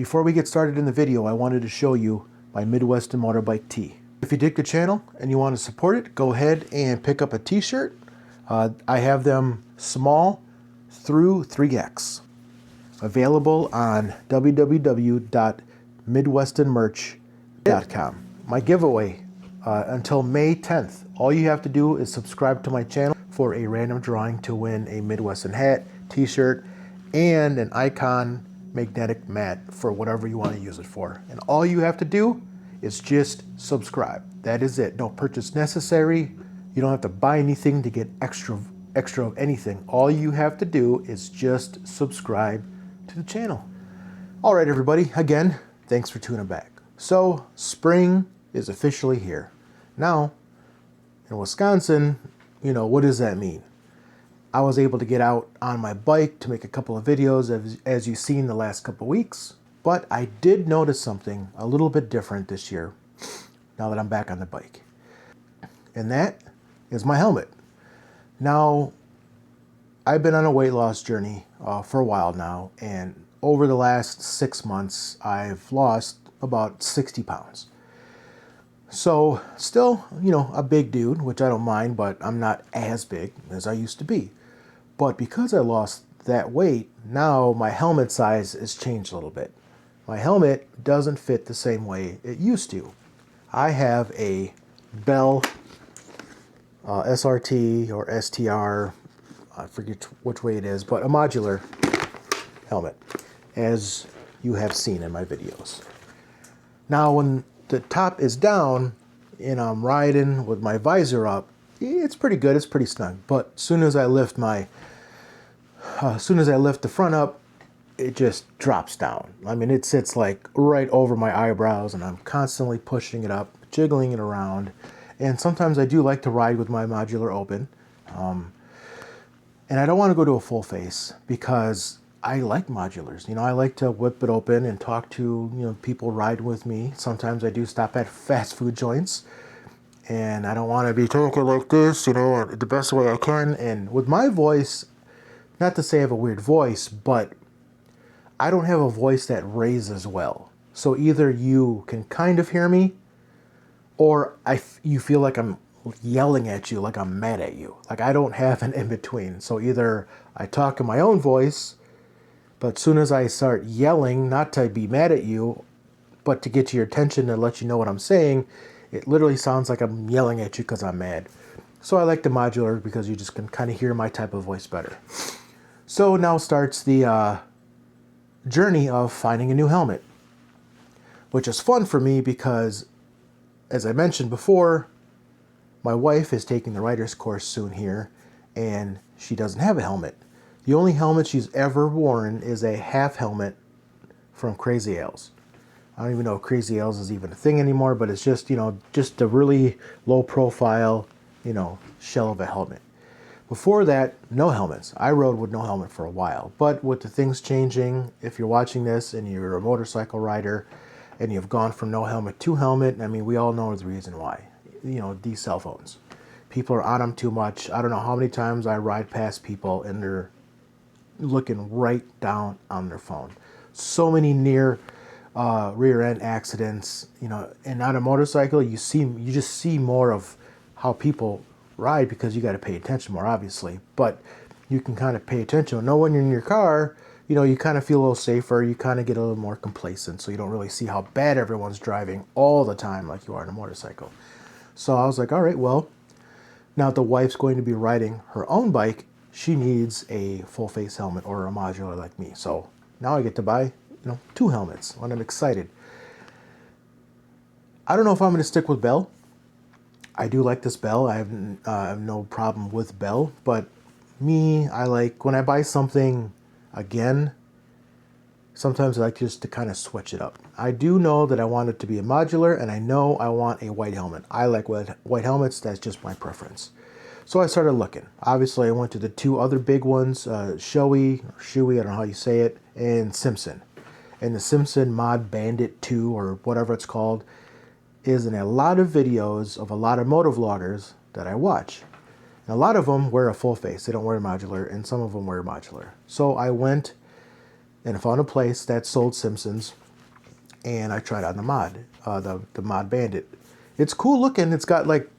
Before we get started in the video, I wanted to show you my Midwestern motorbike tee. If you dig the channel and you want to support it, go ahead and pick up a t-shirt. I have them small through 3X. Available on www.midwesternmerch.com. My giveaway until May 10th. All you have to do is subscribe to my channel for a random drawing to win a Midwestern hat, t-shirt, and an Icon magnetic mat for whatever you want to use it for. And all you have to do is just subscribe. That is it. No purchase necessary. You don't have to buy anything to get extra of anything. All you have to do is just subscribe to the channel. All right, everybody. Again, thanks for tuning back. So spring is officially here. Now, in Wisconsin, you know, what does that mean? I was able to get out on my bike to make a couple of videos as you've seen the last couple of weeks, but I did notice something a little bit different this year now that I'm back on the bike. And that is my helmet. Now, I've been on a weight loss journey for a while now, and over the last 6 months, I've lost about 60 pounds. So still, you know, a big dude, which I don't mind, but I'm not as big as I used to be. But because I lost that weight, now my helmet size has changed a little bit. My helmet doesn't fit the same way it used to. I have a Bell SRT or STR, I forget which way it is, but a modular helmet, as you have seen in my videos. Now when the top is down and I'm riding with my visor up, it's pretty good, it's pretty snug. But as soon as I lift the front up, it just drops down. I mean, it sits like right over my eyebrows, and I'm constantly pushing it up, jiggling it around. And sometimes I do like to ride with my modular open. And I don't want to go to a full face because I like modulars. You know, I like to whip it open and talk to, you know, people ride with me. Sometimes I do stop at fast food joints, and I don't want to be talking like this, you know, the best way I can. And with my voice, not to say I have a weird voice, but I don't have a voice that raises well. So either you can kind of hear me, or you feel like I'm yelling at you, like I'm mad at you. Like I don't have an in-between. So either I talk in my own voice, but as soon as I start yelling, not to be mad at you, but to get to your attention and let you know what I'm saying, it literally sounds like I'm yelling at you because I'm mad. So I like the modular because you just can kind of hear my type of voice better. So now starts the journey of finding a new helmet, which is fun for me because, as I mentioned before, my wife is taking the rider's course soon here, and she doesn't have a helmet. The only helmet she's ever worn is a half helmet from Crazy Ales. I don't even know if Crazy Ales is even a thing anymore, but it's just, you know, just a really low profile, you know, shell of a helmet. Before that, no helmets. I rode with no helmet for a while, but with the things changing, if you're watching this and you're a motorcycle rider and you've gone from no helmet to helmet, I mean, we all know the reason why. You know, these cell phones. People are on them too much. I don't know how many times I ride past people and they're looking right down on their phone. So many near rear end accidents, you know, and on a motorcycle, you just see more of how people ride because you got to pay attention more, obviously, but you can kind of pay attention. Know when you're in your car, you know, you kind of feel a little safer, you kind of get a little more complacent, so you don't really see how bad everyone's driving all the time like you are on a motorcycle. So I was like, all right, well, now the wife's going to be riding her own bike, she needs a full face helmet or a modular like me. So now I get to buy, you know, 2 helmets, and I'm excited. I don't know if I'm going to stick with Bell. I do like this Bell. I have no problem with Bell, but me, I like when I buy something again, sometimes I like just to kind of switch it up. I do know that I want it to be a modular, and I know I want a white helmet. I like white helmets. That's just my preference. So I started looking. Obviously, I went to the 2 other big ones, shoei, I don't know how you say it, and Simpson. And the Simpson Mod Bandit 2, or whatever it's called, is in a lot of videos of a lot of motovloggers that I watch. And a lot of them wear a full face. They don't wear a modular, and some of them wear a modular. So I went and found a place that sold Simpsons, and I tried on the mod, the mod Bandit. It's cool looking. It's got like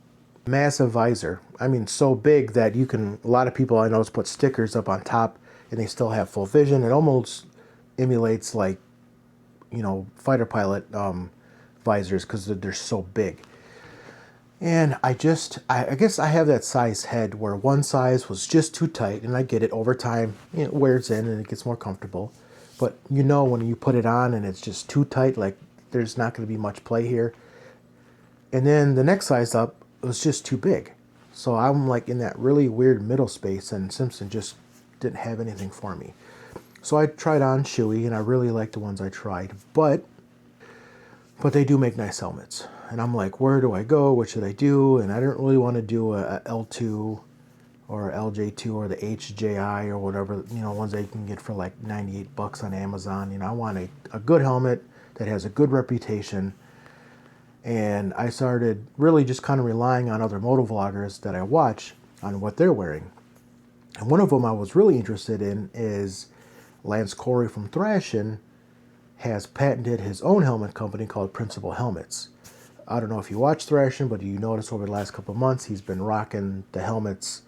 massive visor. I mean, so big that you can, a lot of people I know put stickers up on top and they still have full vision. It almost emulates like, you know, fighter pilot visors because they're so big. And I guess I have that size head where one size was just too tight, and I get it over time, you know, it wears in and it gets more comfortable. But you know, when you put it on and it's just too tight, like there's not going to be much play here. And then the next size up was just too big. So I'm like in that really weird middle space, and Simpson just didn't have anything for me. So I tried on Shoei, and I really liked the ones I tried, but they do make nice helmets. And I'm like, where do I go? What should I do? And I didn't really want to do a L2 or LJ2 or the HJI or whatever, you know, ones that you can get for like 98 bucks on Amazon. You know, I want a good helmet that has a good reputation. And I started really just kind of relying on other moto vloggers that I watch on what they're wearing. And one of them I was really interested in is Lance Corey from THRASHIN has patented his own helmet company called Principal Helmets. I don't know if you watch THRASHIN, but you notice over the last couple of months he's been rocking the helmets.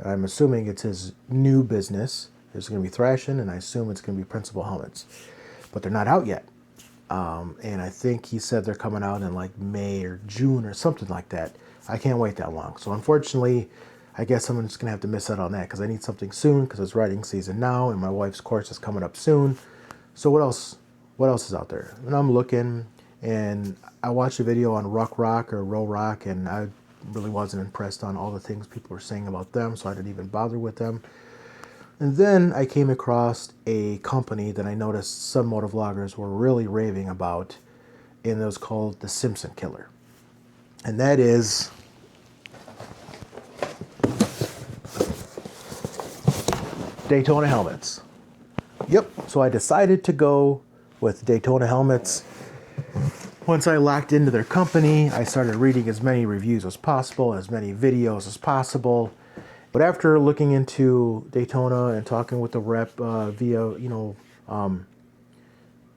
I'm assuming it's his new business. There's going to be THRASHIN, and I assume it's going to be Principal Helmets. But they're not out yet. And I think he said they're coming out in like May or June or something like that. I can't wait that long. So unfortunately, I guess I'm just going to have to miss out on that because I need something soon because it's riding season now and my wife's course is coming up soon. So what else is out there? And I'm looking, and I watched a video on Rock or Row Rock, and I really wasn't impressed on all the things people were saying about them, so I didn't even bother with them. And then I came across a company that I noticed some motovloggers were really raving about, and it was called the Simpson Killer. And that is Daytona helmets. Yep, so I decided to go with Daytona helmets. Once I locked into their company, I started reading as many reviews as possible, as many videos as possible. But after looking into Daytona and talking with the rep via,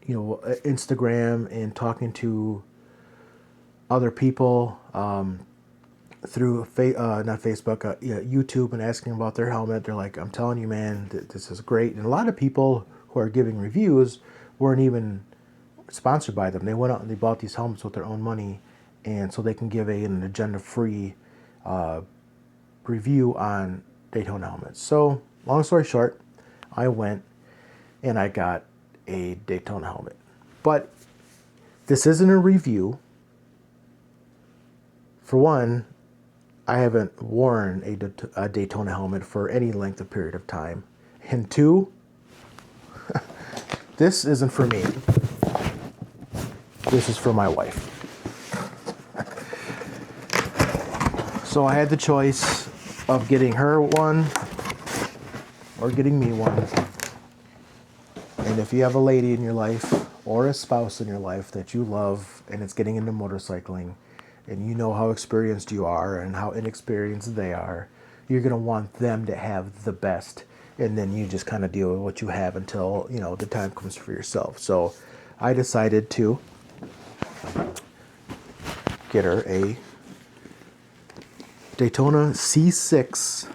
Instagram, and talking to other people through not Facebook, YouTube, and asking about their helmet, they're like, "I'm telling you, man, this is great." And a lot of people who are giving reviews weren't even sponsored by them. They went out and they bought these helmets with their own money, and so they can give an agenda-free review on Daytona helmets. So, long story short, I went and I got a Daytona helmet. But this isn't a review. For one, I haven't worn a Daytona helmet for any length of period of time. And two, this isn't for me. This is for my wife. So I had the choice of getting her one or getting me one. And if you have a lady in your life or a spouse in your life that you love and it's getting into motorcycling, and you know how experienced you are and how inexperienced they are, you're going to want them to have the best. And then you just kind of deal with what you have until, you know, the time comes for yourself. So I decided to get her a Daytona C6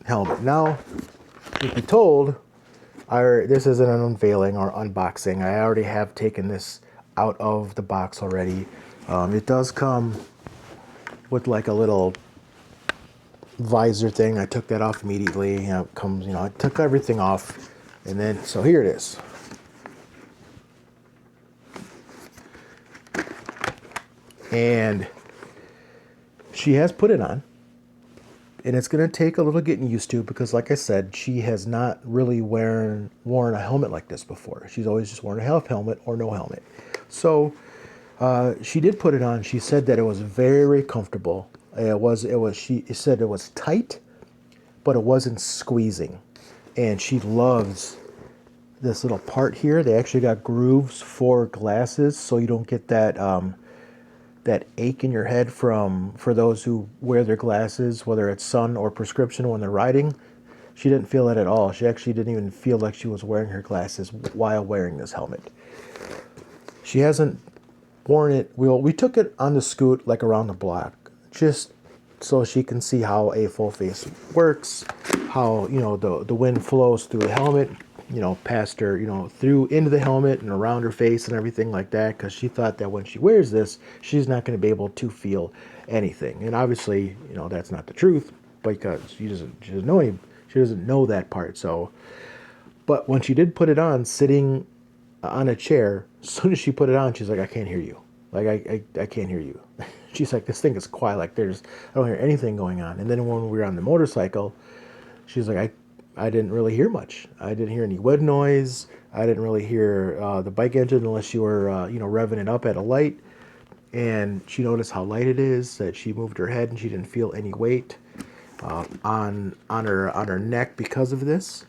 helmet. Now, if you're told, this isn't an unveiling or unboxing. I already have taken this out of the box already. It does come with like a little visor thing. I took that off immediately. You know, it comes, I took everything off, and then so here it is. And she has put it on, and it's going to take a little getting used to because, like I said, she has not really worn a helmet like this before. She's always just worn a half helmet or no helmet. So she did put it on. She said that it was very comfortable. She said it was tight, but it wasn't squeezing. And she loves this little part here. They actually got grooves for glasses, so you don't get that that ache in your head for those who wear their glasses, whether it's sun or prescription when they're riding. She didn't feel it at all. She actually didn't even feel like she was wearing her glasses while wearing this helmet. She hasn't worn it. We took it on the scoot, like around the block, just so she can see how a full face works, how, you know, the wind flows through the helmet, you know, past her, you know, through into the helmet and around her face and everything like that, because she thought that when she wears this, she's not going to be able to feel anything. And obviously, you know, that's not the truth, because she doesn't know that part. So, but when she did put it on, sitting on a chair, as soon as she put it on, she's like, I can't hear you. Like, I can't hear you. She's like, this thing is quiet. Like, I don't hear anything going on. And then when we were on the motorcycle, she's like, I didn't really hear much. I didn't hear any wind noise. I didn't really hear the bike engine unless you were, you know, revving it up at a light. And she noticed how light it is, that she moved her head and she didn't feel any weight on her neck because of this.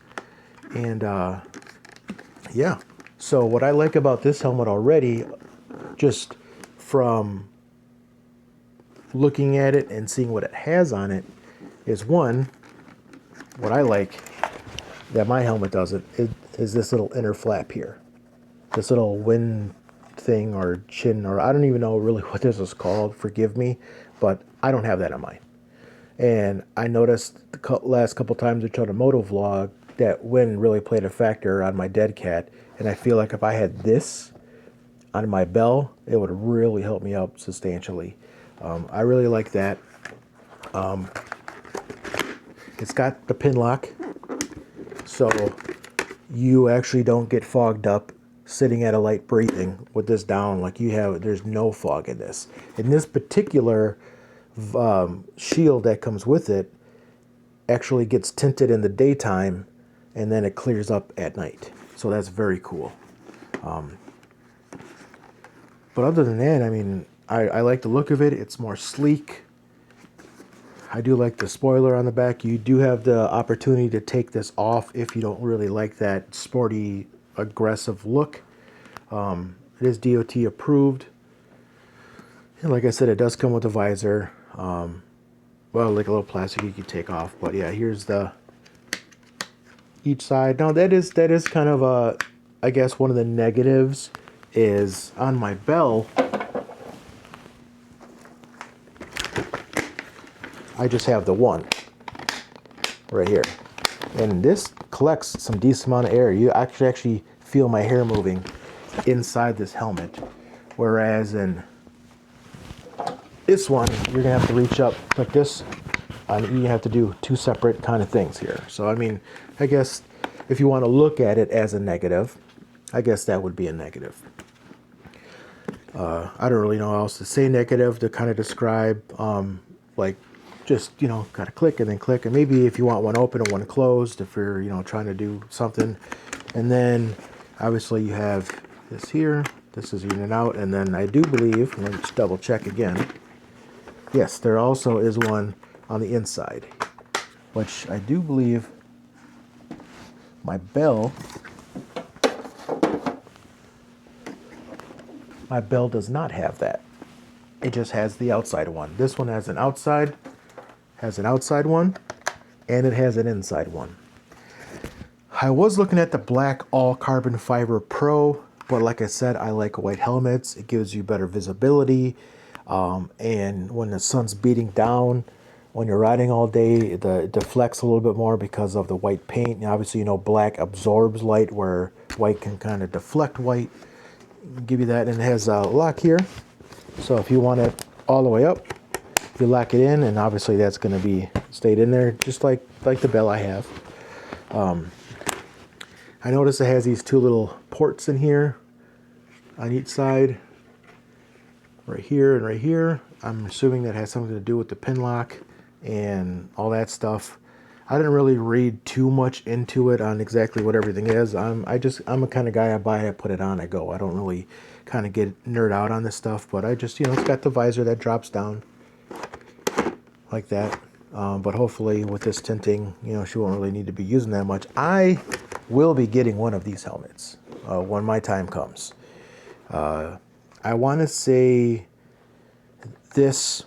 And yeah. So what I like about this helmet already, just from looking at it and seeing what it has on it, is one, what I like that my helmet doesn't is this little inner flap here. This little wind thing or chin, or I don't even know really what this is called, forgive me, but I don't have that on mine. And I noticed the last couple times I tried a moto vlog that wind really played a factor on my dead cat, and I feel like if I had this on my bell, it would really help me out substantially. I really like that. It's got the pin lock, so you actually don't get fogged up sitting at a light breathing with this down like you have. There's no fog in this. In this particular shield that comes with it actually gets tinted in the daytime and then it clears up at night. So that's very cool. But other than that, I mean, I like the look of it. It's more sleek. I do like the spoiler on the back. You do have the opportunity to take this off if you don't really like that sporty, aggressive look. It is DOT approved. And like I said, it does come with a visor. Well, like a little plastic you can take off. But yeah, here's the each side. Now that is kind of a, I guess one of the negatives is on my bell. I just have the one right here, and this collects some decent amount of air. You actually feel my hair moving inside this helmet, whereas in this one you're gonna have to reach up like this, and you have to do two separate kind of things here. So I mean, I guess if you want to look at it as a negative, I guess that would be a negative. I don't really know how else to say negative to kind of describe, like, just, you know, gotta click and then click, and maybe if you want one open and one closed, if you're, you know, trying to do something. And then obviously you have this here. This is in and out, and then I do believe, let me just double check again. Yes, there also is one on the inside, which I do believe my bell does not have that. It just has the outside one. This one has an outside one, and it has an inside one. I was looking at the black all carbon fiber Pro, but like I said, I like white helmets. It gives you better visibility, and when the sun's beating down, when you're riding all day, it deflects a little bit more because of the white paint. And obviously, you know, black absorbs light where white can kind of deflect white. Give you that, and it has a lock here, so if you want it all the way up, you lock it in, and obviously that's going to be stayed in there just like the bell I have. I notice it has these two little ports in here on each side, right here and right here. I'm assuming that has something to do with the pin lock and all that stuff. I didn't really read too much into it on exactly what everything is. I'm a kind of guy, I buy it, put it on, I go. I don't really kind of nerd out on this stuff, but I just, you know, it's got the visor that drops down like that. But hopefully with this tinting, you know, she won't really need to be using that much. I will be getting one of these helmets when my time comes. I want to say this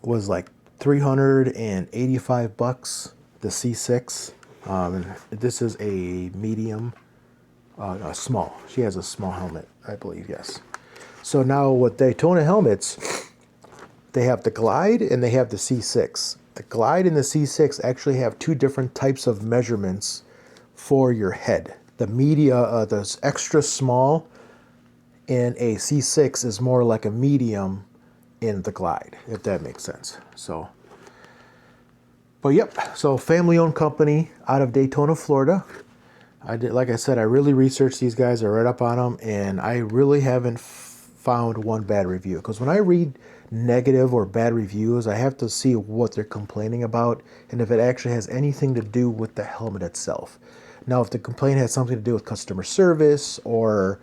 was like $385, the C6. And this is a medium, a small. She has a small helmet, I believe, yes. So now with Daytona helmets, they have the Glide and they have the C6. The Glide and the C6 actually have two different types of measurements for your head. The the extra small in a C6 is more like a medium in the Glide, if that makes sense. So, but yep, so family-owned company out of Daytona, Florida. Like I said, I really researched these guys. I read up on them, and I really haven't found one bad review. Because when I read negative or bad reviews, I have to see what they're complaining about and if it actually has anything to do with the helmet itself. Now, if the complaint has something to do with customer service or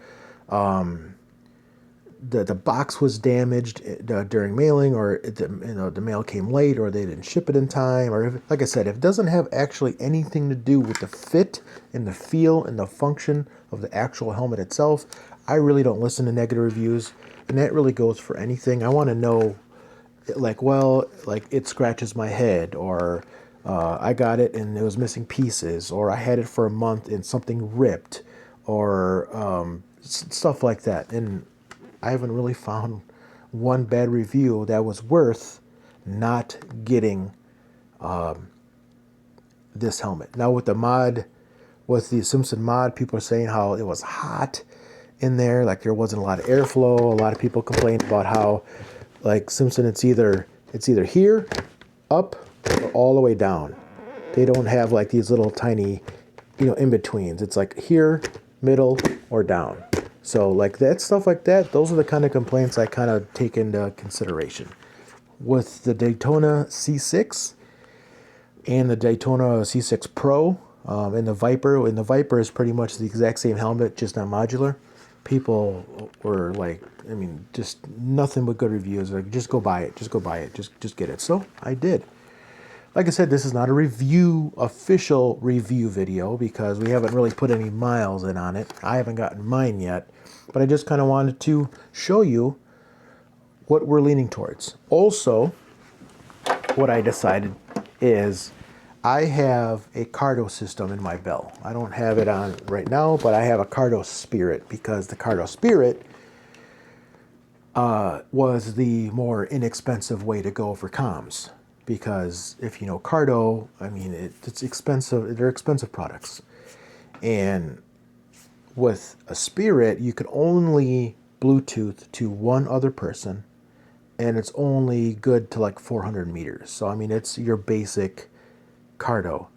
the box was damaged during mailing, or the mail came late, or they didn't ship it in time, or if, like I said, if it doesn't have actually anything to do with the fit and the feel and the function of the actual helmet itself, I really don't listen to negative reviews. And that really goes for anything. I want to know, like, well, like it scratches my head, or I got it and it was missing pieces, or I had it for a month and something ripped, or stuff like that. And I haven't really found one bad review that was worth not getting this helmet. Now with the mod, with the Simpson mod, people are saying how it was hot in there, like there wasn't a lot of airflow. A lot of people complained about how, like Simpson, it's either here, up, or all the way down. They don't have like these little tiny, in betweens. It's like here, middle, or down. So like that stuff like that, those are the kind of complaints I kind of take into consideration. With the Daytona C6 and the Daytona C6 Pro and the Viper is pretty much the exact same helmet, just not modular. People were like, just nothing but good reviews. Like, just go buy it, just get it. So I did. Like I said, this is not a official review video, because we haven't really put any miles in on it. I haven't gotten mine yet, but I just kind of wanted to show you what we're leaning towards. Also, what I decided is I have a Cardo system in my bell. I don't have it on right now, but I have a Cardo Spirit, because the Cardo Spirit was the more inexpensive way to go for comms. Because if you know Cardo, it's expensive. They're expensive products. And with a Spirit, you can only Bluetooth to one other person, and it's only good to like 400 meters. So, it's your basic Cardo.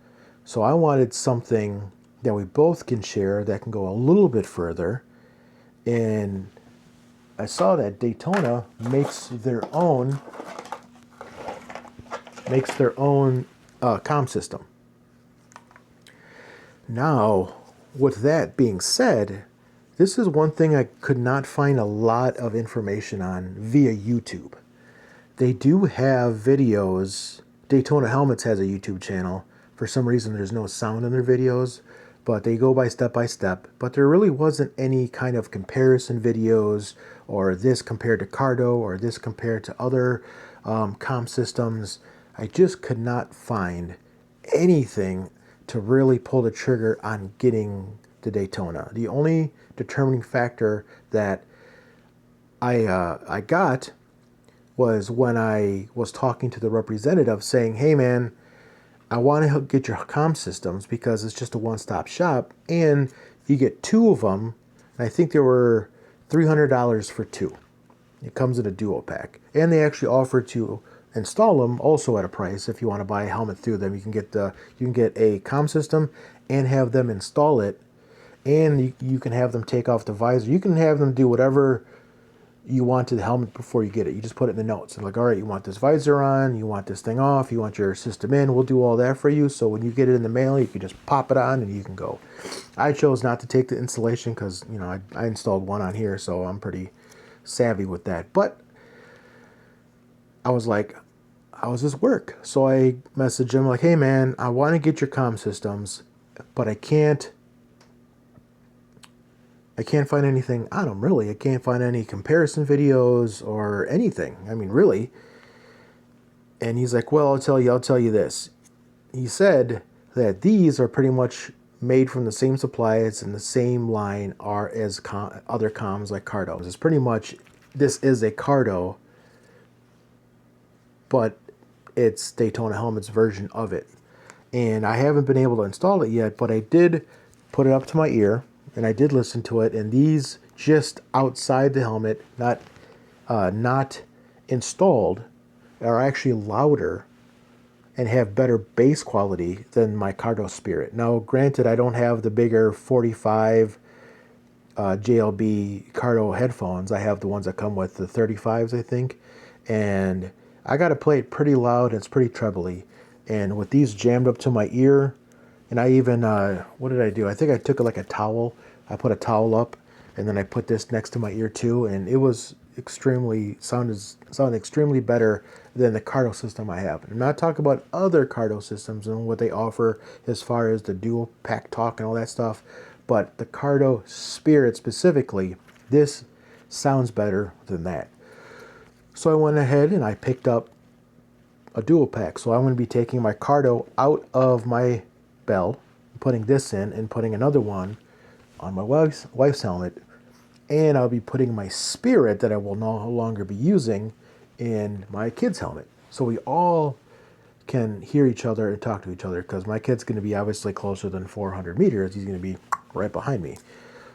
So I wanted something that we both can share that can go a little bit further. And I saw that Daytona makes their own comm system. Now, with that being said, this is one thing I could not find a lot of information on via YouTube. They do have videos. Daytona Helmets has a YouTube channel. For some reason, there's no sound in their videos, but they go by step. But there really wasn't any kind of comparison videos, or this compared to Cardo, or this compared to other comm systems. I just could not find anything to really pull the trigger on getting the Daytona. The only determining factor that I got was when I was talking to the representative saying, hey man, I want to help get your comm systems, because it's just a one-stop shop, and you get two of them, and I think they were $300 for two. It comes in a duo pack, and they actually offer to install them also at a price. If you want to buy a helmet through them, you can get a comm system and have them install it, and you can have them take off the visor. You can have them do whatever you want to the helmet before you get it. You just put it in the notes. And like, all right, you want this visor on, you want this thing off, you want your system in, we'll do all that for you. So when you get it in the mail, you can just pop it on and you can go. I chose not to take the installation because, I installed one on here, so I'm pretty savvy with that. But I was like, how does this work? So I messaged him like, hey man, I want to get your comm systems, but I can't find anything on them, really. I can't find any comparison videos or anything. Really. And he's like, well, I'll tell you this. He said that these are pretty much made from the same supplies and the same line are as other comms like Cardo. It's pretty much, this is a Cardo, but it's Daytona Helmet's version of it. And I haven't been able to install it yet, but I did put it up to my ear and I did listen to it, and these just outside the helmet, not installed, are actually louder and have better bass quality than my Cardo Spirit. Now, granted, I don't have the bigger 45 JLB Cardo headphones. I have the ones that come with the 35s, I think. And I got to play it pretty loud. It's pretty trebly. And with these jammed up to my ear, and I even, what did I do? I think I took like a towel. I put a towel up, and then I put this next to my ear too, and it was sounded extremely better than the Cardo system I have. I'm not talking about other Cardo systems and what they offer as far as the dual pack talk and all that stuff, but the Cardo Spirit specifically, this sounds better than that. So I went ahead and I picked up a dual pack. So I'm going to be taking my Cardo out of my bell, putting this in, and putting another one on my wife's helmet. And I'll be putting my Spirit that I will no longer be using in my kid's helmet. So we all can hear each other and talk to each other, because my kid's going to be obviously closer than 400 meters. He's going to be right behind me.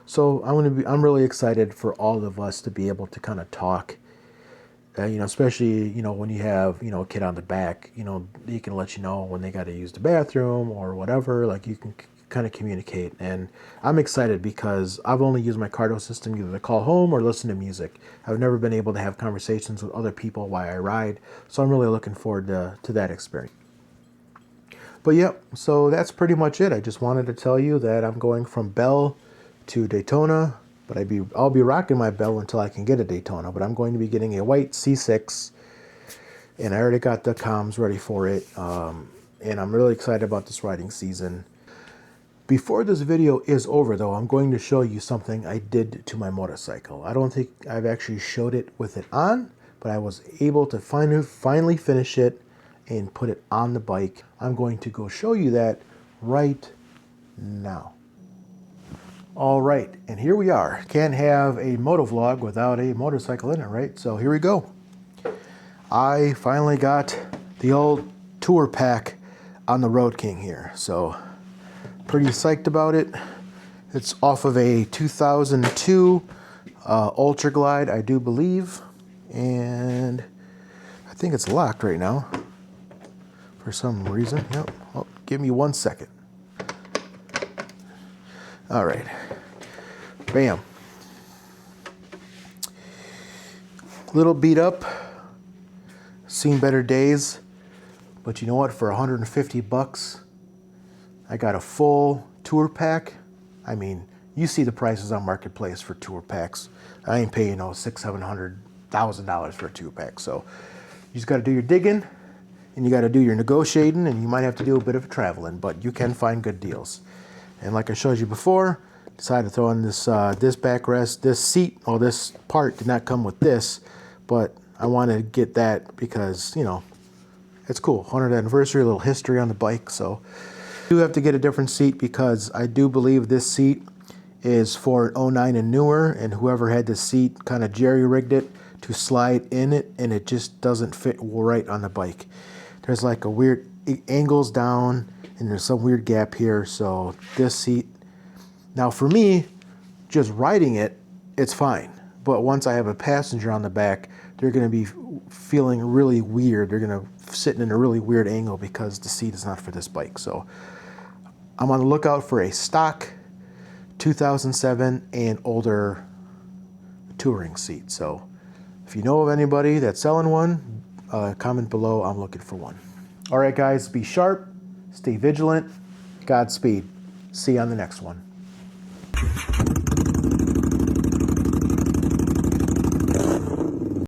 So I'm really excited for all of us to be able to kind of talk. You know, especially, you know, when you have, you know, a kid on the back, you know, he can let you know when they got to use the bathroom or whatever. Like, you can kind of communicate. And I'm excited because I've only used my Cardo system either to call home or listen to music. I've never been able to have conversations with other people while I ride. So I'm really looking forward to that experience. But yep, so that's pretty much it. I just wanted to tell you that I'm going from Bell to Daytona. But I'll be rocking my Bell until I can get a Daytona. But I'm going to be getting a white C6. And I already got the comms ready for it. And I'm really excited about this riding season. Before this video is over, though, I'm going to show you something I did to my motorcycle. I don't think I've actually showed it with it on, but I was able to finally finish it and put it on the bike. I'm going to go show you that right now. All right, and here we are. Can't have a motovlog without a motorcycle in it, right? So here we go. I finally got the old tour pack on the Road King here. So pretty psyched about it. It's off of a 2002 Ultra Glide, I do believe. And I think it's locked right now for some reason. Yep. Oh, give me 1 second. All right, bam. Little beat up, seen better days, but you know what? For 150 bucks, I got a full tour pack. I mean, you see the prices on Marketplace for tour packs. I ain't paying no $600,000-$700,000 for a tour pack. So you just got to do your digging, and you got to do your negotiating, and you might have to do a bit of traveling, but you can find good deals. And like I showed you before, decided to throw in this this backrest, this seat. Oh, this part did not come with this, but I wanted to get that because, you know, it's cool. 100th anniversary, a little history on the bike. So I do have to get a different seat because I do believe this seat is for 09 and newer, and whoever had this seat kind of jerry-rigged it to slide in it, and it just doesn't fit right on the bike. There's like a weird angles down, and there's some weird gap here. So this seat, now for me, just riding it, it's fine. But once I have a passenger on the back, they're going to be feeling really weird. They're going to sit in a really weird angle because the seat is not for this bike. So I'm on the lookout for a stock 2007 and older touring seat. So if you know of anybody that's selling one, comment below. I'm looking for one. All right, guys, be sharp. Stay vigilant. Godspeed. See you on the next one.